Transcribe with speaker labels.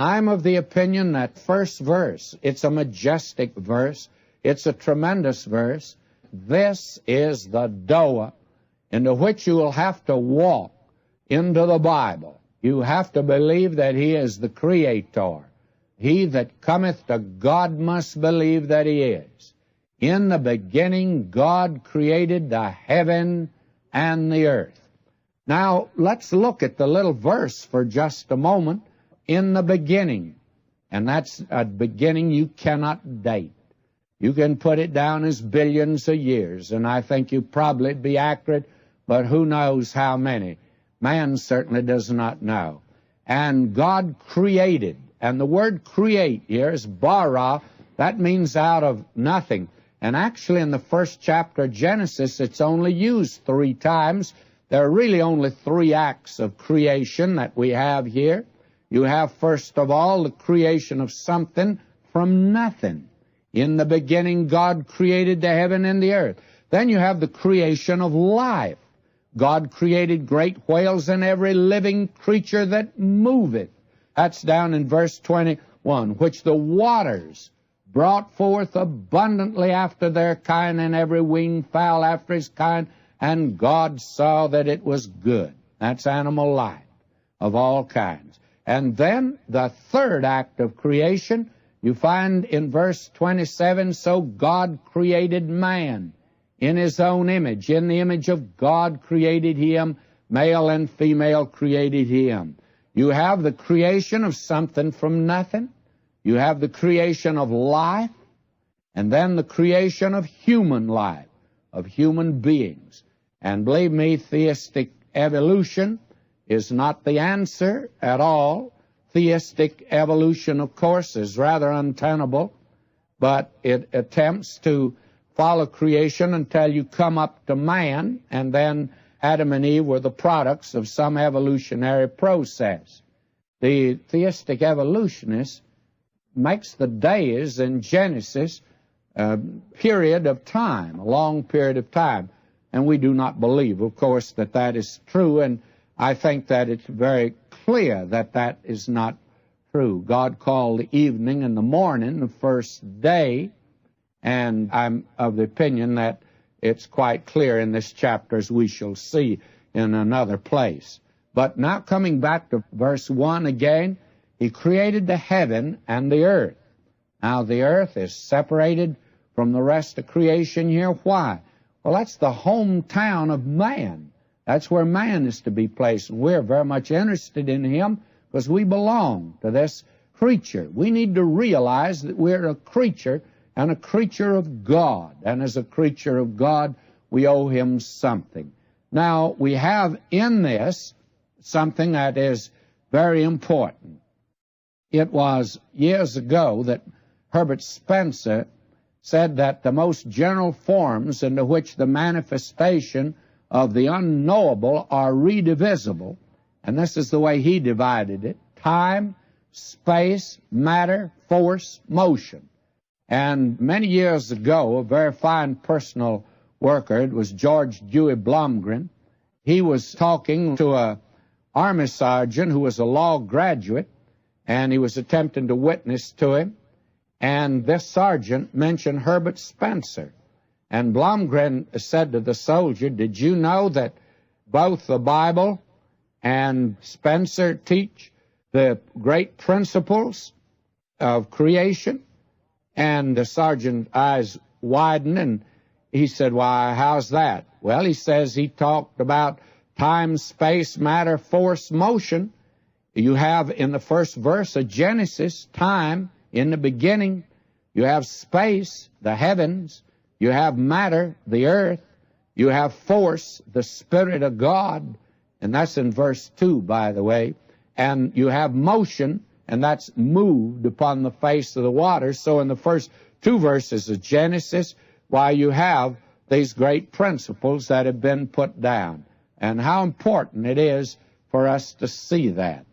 Speaker 1: I'm of the opinion that first verse, it's a majestic verse. It's a tremendous verse. This is the door into which you will have to walk into the Bible. You have to believe that He is the Creator. He that cometh to God must believe that He is. In the beginning, God created the heaven and the earth. Now, let's look at the little verse for just a moment. In the beginning. And that's a beginning you cannot date. You can put it down as billions of years, and I think you probably be accurate, but who knows how many. Man certainly does not know. And God created, and the word create here is bara. That means out of nothing. And actually in the first chapter of Genesis, it's only used 3 times. There are really only 3 acts of creation that we have here. You have, first of all, the creation of something from nothing. In the beginning, God created the heaven and the earth. Then you have the creation of life. God created great whales and every living creature that moveth. That's down in verse 21, which the waters brought forth abundantly after their kind, and every winged fowl after his kind, and God saw that it was good. That's animal life of all kinds. And then the third act of creation, you find in verse 27, so God created man in His own image. In the image of God created Him, male and female created Him. You have the creation of something from nothing. You have the creation of life, and then the creation of human life, of human beings. And believe me, theistic evolution is not the answer at all. Theistic evolution, of course, is rather untenable, but it attempts to follow creation until you come up to man, and then Adam and Eve were the products of some evolutionary process. The theistic evolutionist makes the days in Genesis a period of time, a long period of time, and we do not believe, of course, that that is true, and I think that it's very clear that that is not true. God called the evening and the morning the first day, and I'm of the opinion that it's quite clear in this chapter, as we shall see in another place. But now coming back to verse 1 again, He created the heaven and the earth. Now the earth is separated from the rest of creation here. Why? Well, that's the hometown of man. That's where man is to be placed. And we're very much interested in him because we belong to this creature. We need to realize that we're a creature and a creature of God. And as a creature of God, we owe Him something. Now, we have in this something that is very important. It was years ago that Herbert Spencer said that the most general forms into which the manifestation of the unknowable are redivisible, and this is the way he divided it: time, space, matter, force, motion. And many years ago, a very fine personal worker, it was George Dewey Blomgren, he was talking to an Army sergeant who was a law graduate, and he was attempting to witness to him, and this sergeant mentioned Herbert Spencer. And Blomgren said to the soldier, "Did you know that both the Bible and Spencer teach the great principles of creation?" And the sergeant's eyes widened, and he said, "Why, how's that?" "Well," he says, he talked about time, space, matter, force, motion. You have in the first verse of Genesis, time, in the beginning. You have space, the heavens. You have matter, the earth. You have force, the Spirit of God. And that's in verse 2, by the way. And you have motion, and that's moved upon the face of the water. So in the first 2 verses of Genesis, why, you have these great principles that have been put down. And how important it is for us to see that.